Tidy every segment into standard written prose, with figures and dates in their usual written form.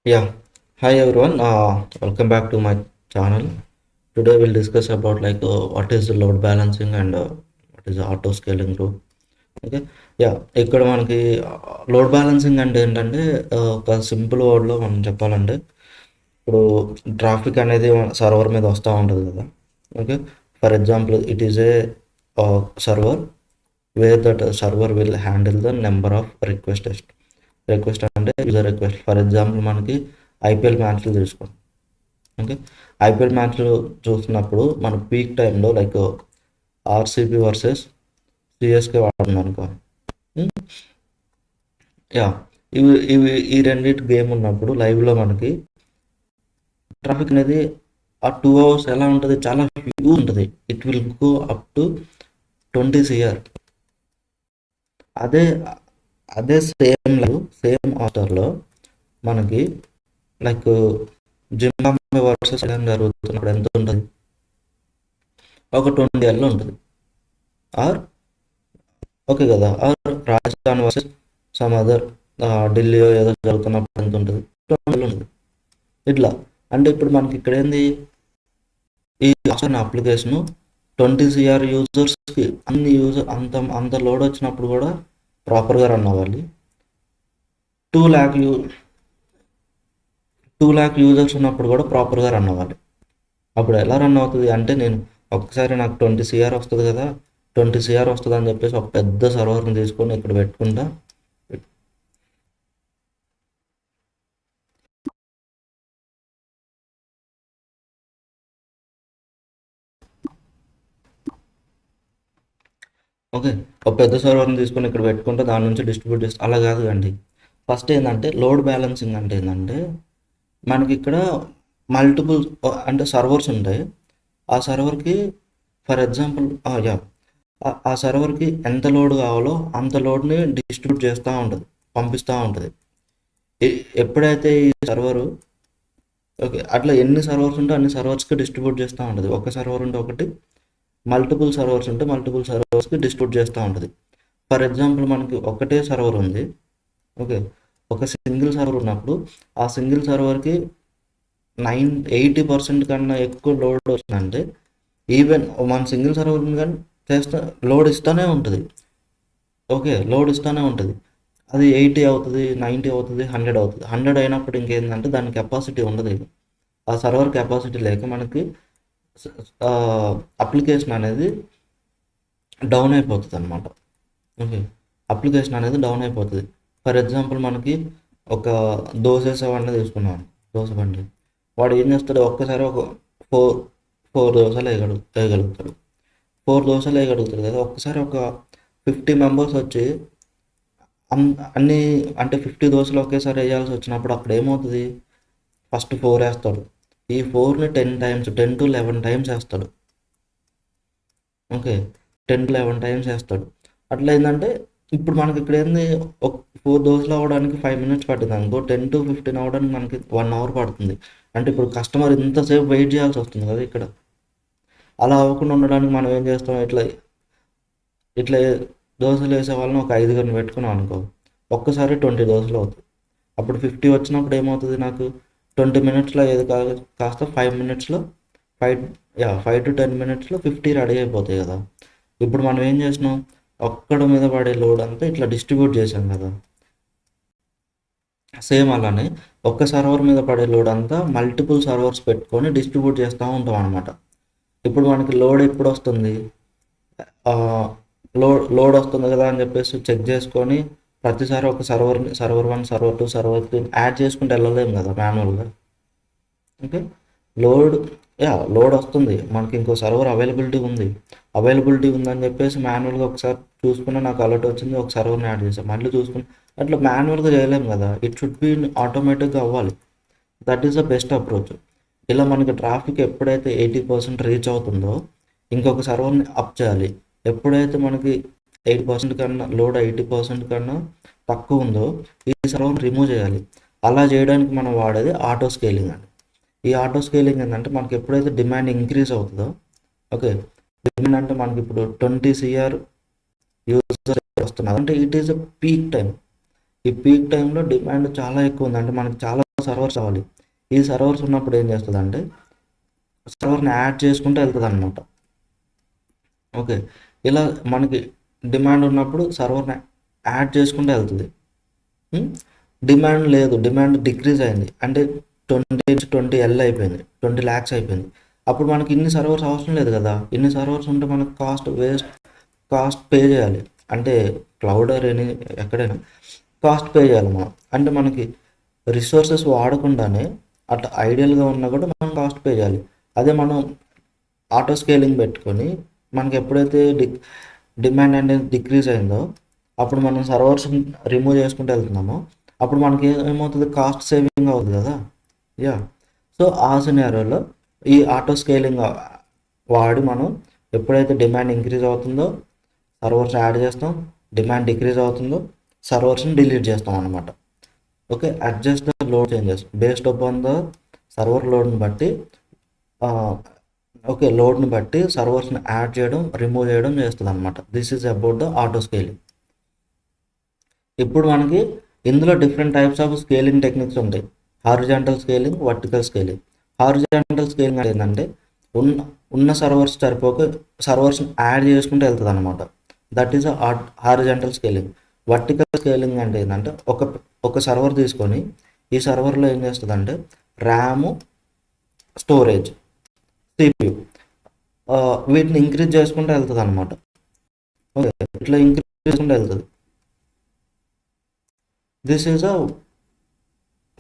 Yeah. Hi everyone. Welcome back to my channel. Today we'll discuss about what is the load balancing and what is the auto scaling group. Okay. ఇక్కడ మనకి load balancing అంటే ఏంటంటే ఒక simple వర్డ్లో మనం చెప్పాలంటే ఇప్పుడు traffic అనేది server మీద వస్తూ ఉంటుంది కదా. Okay. For example it is a server where that server will handle the number of request అంటే యూజర్ రిక్వెస్ట్. ఫర్ ఎగ్జాంపుల్ మనకి ఐపీఎల్ మ్యాచ్లు తీసుకోండి. ఓకే. ఐపీఎల్ మ్యాచ్లు చూస్తున్నప్పుడు మన పీక్ టైంలో ఆర్సీబీ వర్సెస్ సిఎస్కే వాడుతుంది అనుకో. యా ఇవి ఇవి ఈ రెండింటి గేమ్ ఉన్నప్పుడు లైవ్లో మనకి ట్రాఫిక్ అనేది ఆ 2 hours ఎలా ఉంటుంది, చాలా హ్యూజ్ ఉంటుంది. It will go up to 20 CR. అదే అదే సేమ్ ఆస్టర్లో మనకి లైక్ జింబాబ్వే వర్సెస్ జరుగుతున్నప్పుడు ఎంత ఉంటుంది, ఒక 20 L ఉంటుంది. ఆర్ ఓకే కదా, or Rajasthan versus some other Delhi ఏదో జరుగుతున్నప్పుడు ఎంత ఉంటుంది, 20 L ఉంటుంది. ఇట్లా అంటే ఇప్పుడు మనకి ఇక్కడ ఏంది, ఈ అప్లికేషను 20 CR యూజర్స్కి అంత లోడ్ వచ్చినప్పుడు కూడా ప్రాపర్గా రన్ అవ్వాలి. 2 lakh యూజర్స్ ఉన్నప్పుడు కూడా ప్రాపర్గా రన్ అవ్వాలి. అప్పుడు ఎలా రన్ అవుతుంది అంటే, నేను ఒక్కసారి నాకు 20 CR వస్తుంది కదా, 20 CR వస్తుంది అని చెప్పేసి ఒక పెద్ద సర్వర్ని తీసుకొని ఇక్కడ పెట్టుకుంటా. ఓకే. ఒక పెద్ద సర్వర్ని తీసుకొని ఇక్కడ పెట్టుకుంటే దాని నుంచి డిస్ట్రిబ్యూట్ చేస్తే అలా కాదు అండి. ఫస్ట్ ఏంటంటే లోడ్ బ్యాలెన్సింగ్ అంటే ఏంటంటే, మనకి ఇక్కడ మల్టిపుల్ అంటే సర్వర్స్ ఉంటాయి. ఆ సర్వర్కి ఫర్ ఎగ్జాంపుల్ ఆ సర్వర్కి ఎంత లోడ్ కావాలో అంత లోడ్ని డిస్ట్రిబ్యూట్ చేస్తూ ఉంటుంది, పంపిస్తూ ఉంటుంది. ఎప్పుడైతే ఈ సర్వరు ఓకే అట్లా ఎన్ని సర్వర్స్ ఉంటే అన్ని సర్వర్స్కి డిస్ట్రిబ్యూట్ చేస్తూ ఉంటుంది. ఒక సర్వర్ ఉంటే ఒకటి, మల్టిపుల్ సర్వర్స్ ఉంటే మల్టిపుల్ సర్వర్స్కి డిస్ట్రిబ్యూట్ చేస్తూ ఉంటుంది. ఫర్ ఎగ్జాంపుల్ మనకి ఒకటే సర్వర్ ఉంది. ఓకే. ఒక సింగిల్ సర్వర్ ఉన్నప్పుడు ఆ సింగిల్ సర్వర్కి 80% కన్నా ఎక్కువ లోడ్ వచ్చిందంటే, ఈవెన్ మన సింగిల్ సర్వర్ కానీ లోడ్ ఇస్తూనే ఉంటుంది. ఓకే. లోడ్ ఇస్తూనే ఉంటుంది. అది 80 అవుతుంది, 90 అవుతుంది, 100 అవుతుంది. 100 అయినప్పుడు ఇంకేంటంటే దాని కెపాసిటీ ఉండదు. ఆ సర్వర్ కెపాసిటీ లేక మనకి అప్లికేషన్ అనేది డౌన్ అయిపోతుంది అనమాట. ఓకే. అప్లికేషన్ అనేది డౌన్ అయిపోతుంది. ఫర్ ఎగ్జాంపుల్ మనకి ఒక దోశ వేసేవాడిని తీసుకున్నాను, దోశ బండి. వాడు ఏం చేస్తాడు, ఒక్కసారి ఒక ఫోర్ దోశలు వేయగలుగుతాడు. 4 దోశలు వేయగలుగుతాడు కదా. ఒక్కసారి ఒక 50 మెంబర్స్ వచ్చి అన్ని అంటే 50 దోశలు ఒకేసారి వేయాల్సి వచ్చినప్పుడు అక్కడ ఏమవుతుంది, ఫస్ట్ 4 వేస్తాడు. ఈ 4ని 10 to 11 టైమ్స్ వేస్తాడు. ఓకే. 10 to 11 టైమ్స్ వేస్తాడు. అట్లా ఏంటంటే ఇప్పుడు మనకి ఇక్కడ ఏంది, ఒక 4 దోశలు అవ్వడానికి 5 minutes పట్టింది అనుకో, 10 to 15 అవ్వడానికి మనకి 1 hour పడుతుంది. అంటే ఇప్పుడు కస్టమర్ ఇంతసేపు వెయిట్ చేయాల్సి వస్తుంది కదా ఇక్కడ. అలా అవ్వకుండా ఉండడానికి మనం ఏం చేస్తాం, ఇట్లా ఇట్లా దోశలు వేసే వాళ్ళని ఒక 5 పెట్టుకున్నాం అనుకో, ఒక్కసారి 20 దోశలు అవుతుంది. అప్పుడు 50 వచ్చినప్పుడు ఏమవుతుంది, నాకు 20 minutesలో ఏది కాస్త 5 minutesలో 5 to 10 minutesలో 50 రెడీ అయిపోతాయి కదా. ఇప్పుడు మనం ఏం చేసినాం, ఒక్కడ మీద పడే లోడ్ అంతా ఇట్లా డిస్ట్రిబ్యూట్ చేసాం కదా. సేమ్ అలానే ఒక్క సర్వర్ మీద పడే లోడ్ అంతా మల్టిపుల్ సర్వర్స్ పెట్టుకొని డిస్ట్రిబ్యూట్ చేస్తూ ఉంటాం అనమాట. ఇప్పుడు మనకి లోడ్ ఎప్పుడు వస్తుంది, లోడ్ వస్తుంది కదా అని చెప్పేసి చెక్ చేసుకొని ప్రతిసారి ఒక సర్వర్ 1, సర్వర్ 2, సర్వర్ 3 యాడ్ చేసుకుంటే వెళ్ళలేము కదా మాన్యువల్గా. ఓకే. లోడ్ వస్తుంది, మనకి ఇంకో సర్వర్ అవైలబిలిటీ ఉందని చెప్పేసి మాన్యువల్గా ఒకసారి చూసుకుని నాకు అలర్ట్ వచ్చింది, ఒక సర్వర్ని యాడ్ చేసాం, మళ్ళీ చూసుకుని అట్లా మాన్యువల్గా చేయలేము కదా. ఇట్ షుడ్ బి ఆటోమేటిక్గా అవ్వాలి. That is the best approach. ఇలా మనకి ట్రాఫిక్ ఎప్పుడైతే 80% రీచ్ అవుతుందో ఇంకొక సర్వర్ని అప్ చేయాలి. ఎప్పుడైతే మనకి 8% కన్నా లోడ్ 80% కన్నా తక్కువ ఉందో ఈ సర్వర్ని రిమూవ్ చేయాలి. అలా చేయడానికి మనం వాడేది ఆటో స్కేలింగ్ అండి. ఈ ఆటో స్కేలింగ్ ఏంటంటే మనకి ఎప్పుడైతే డిమాండ్ ఇంక్రీజ్ అవుతుందో, ఓకే, డిమాండ్ అంటే మనకి ఇప్పుడు 20 CR యూజర్స్ వస్తున్నారు అంటే it is a peak time. ఈ పీక్ టైంలో డిమాండ్ చాలా ఎక్కువ ఉంది అంటే మనకి చాలా సర్వర్స్ కావాలి. ఈ సర్వర్స్ ఉన్నప్పుడు ఏం చేస్తుందంటే సర్వర్ని యాడ్ చేసుకుంటూ వెళ్తుంది అనమాట. ఓకే, ఇలా మనకి డిమాండ్ ఉన్నప్పుడు సర్వర్ని యాడ్ చేసుకుంటూ వెళ్తుంది. డిమాండ్ లేదు, డిమాండ్ డిక్రీజ్ అయింది అంటే 20L అయిపోయింది, 20 lakhs అయిపోయింది. అప్పుడు మనకి ఇన్ని సర్వర్స్ అవసరం లేదు కదా. ఇన్ని సర్వర్స్ ఉంటే మనకు కాస్ట్ పే చేయాలి. అంటే క్లౌడ్ అని ఎక్కడైనా కాస్ట్ పే చేయాలి మనం. అంటే మనకి రిసోర్సెస్ వాడకుండానే అట్లా ఐడియల్గా ఉన్నా కూడా మనం కాస్ట్ పే చేయాలి. అదే మనం ఆటో స్కేలింగ్ పెట్టుకొని మనకి ఎప్పుడైతే డిమాండ్ అనేది డిక్రీజ్ అయిందో అప్పుడు మనం సర్వర్స్ రిమూవ్ చేసుకుంటూ వెళ్తున్నామో అప్పుడు మనకి ఏమవుతుంది, కాస్ట్ సేవింగ్ అవుతుంది కదా. యా, సో ఆ సినారియోలో ఈ ఆటో స్కేలింగ్ వాడి మనం ఎప్పుడైతే డిమాండ్ ఇంక్రీజ్ అవుతుందో సర్వర్స్ యాడ్ చేస్తాం, డిమాండ్ డిక్రీజ్ అవుతుందో సర్వర్స్ని డిలీట్ చేస్తాం అనమాట. Okay, adjust the load changes based upon the server లోడ్ని బట్టి ఓకే లోడ్ని బట్టి సర్వర్స్ని యాడ్ చేయడం రిమూవ్ చేయడం చేస్తుంది అనమాట. This is about the auto scaling. ఇప్పుడు మనకి ఇందులో different types of scaling techniques ఉంటాయి. Horizontal scaling, vertical scaling. Horizontal scaling అంటే ఏంటంటే ఉన్న సర్వర్స్ సరిపోక సర్వర్స్ని యాడ్ చేసుకుంటూ వెళ్తుంది అనమాట. That is horizontal scaling. Vertical scaling అంటే ఏంటంటే ఒక సర్వర్ తీసుకొని ఈ సర్వర్లో ఏం చేస్తుంది అంటే ర్యాము, స్టోరేజ్, CPU వీటిని ఇంక్రీజ్ చేసుకుంటూ వెళ్తుంది అనమాట. ఓకే, ఇట్లా ఇంక్రీజ్ చేసుకుంటూ వెళ్తుంది. This is a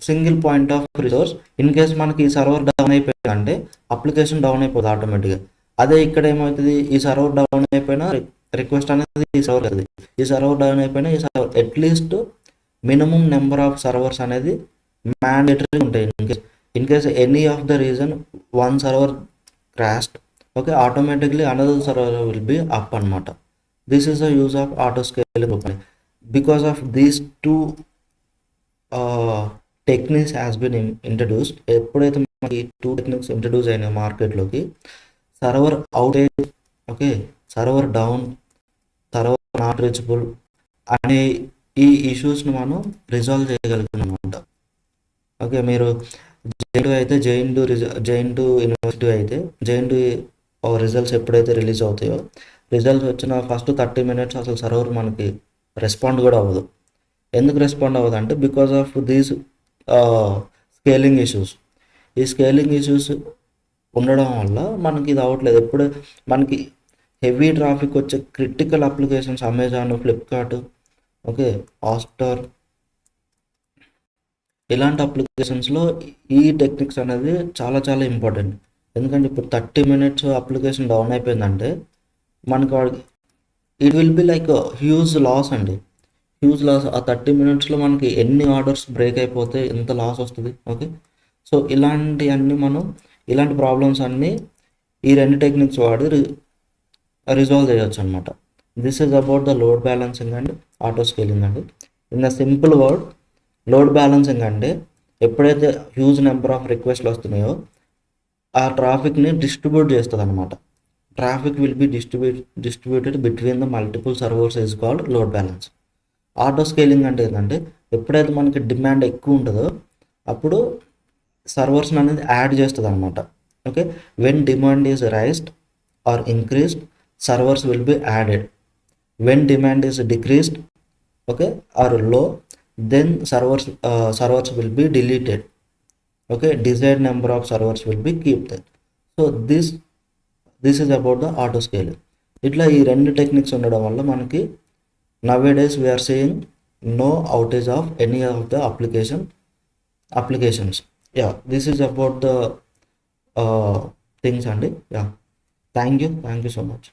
single point of resource. In case మనకి ఈ సర్వర్ డౌన్ అయిపోయిందంటే అప్లికేషన్ డౌన్ అయిపోతుంది ఆటోమేటిక్గా. అదే ఇక్కడ ఏమవుతుంది, ఈ సర్వర్ డౌన్ అయిపోయినా రిక్వెస్ట్ అనేది ఈ సర్వర్ అవుతుంది. ఈ సర్వర్ డౌన్ అయిపోయినా ఈ server at least minimum number of servers అనేది మ్యాండేటరీ ఉంటాయి. In case any of the reason one server crashed, okay, automatically another server will be up అనమాట. This is the use of auto scaling. Because of these two techniques has been introduced. ఎప్పుడైతే మనకి 2 techniques introduce అయినాయి మార్కెట్లోకి, server outage, okay, server down, server not reachable అనే ఈ ఇష్యూస్ని మనం resolve చేయగలుగుతున్నాం అనమాట. ఓకే, మీరు జైన్2 యూనివర్సిటీ అయితే జైన్2 రిజల్ట్స్ ఎప్పుడైతే రిలీజ్ అవుతాయో రిజల్ట్స్ వచ్చిన ఫస్ట్ 30 minutes అసలు సర్వర్ మనకి రెస్పాండ్ కూడా అవ్వదు. ఎందుకు రెస్పాండ్ అవ్వదు అంటే because of these scaling issues. ఈ స్కేలింగ్ ఇష్యూస్ ఉండడం వల్ల మనకి ఇది అవ్వట్లేదు. ఎప్పుడు మనకి హెవీ ట్రాఫిక్ వచ్చే critical applications Amazon, Flipkart, okay, Hotstar ఇలాంటి అప్లికేషన్స్లో ఈ టెక్నిక్స్ అనేది చాలా చాలా ఇంపార్టెంట్. ఎందుకంటే ఇప్పుడు 30 minutes అప్లికేషన్ డౌన్ అయిపోయిందంటే మనకు it will be like huge loss అండి, హ్యూజ్ లాస్. ఆ 30 minutesలో మనకి ఎన్ని ఆర్డర్స్ బ్రేక్ అయిపోతే ఎంత లాస్ వస్తుంది. ఓకే, సో ఇలాంటి ప్రాబ్లమ్స్ అన్నీ ఈ 2 టెక్నిక్స్ వాడి రిజాల్వ్ చేయొచ్చు అనమాట. This is about the load balancing and auto scaling అండి. In the simple word, load balancing అంటే ఎప్పుడైతే హ్యూజ్ నెంబర్ ఆఫ్ రిక్వెస్ట్లు వస్తున్నాయో ఆ ట్రాఫిక్ని డిస్ట్రిబ్యూట్ చేస్తుంది అనమాట. Traffic will be distributed between the multiple servers is called load balance. Auto scaling అంటే ఏంటంటే ఎప్పుడైతే మనకి డిమాండ్ ఎక్కువ ఉంటుందో అప్పుడు సర్వర్స్ని అనేది యాడ్ చేస్తుంది అనమాట. Okay, when demand is raised or increased servers will be added. When demand is decreased, okay, or low, then servers will be deleted. Okay, desired number of servers will be kept. So this is about the auto scaling. ఇట్లా ఈ 2 techniques ఉండడం వల్ల మనకి nowadays we are seeing no outage of any of the applications. Yeah, this is about the things అండి. Yeah, thank you so much.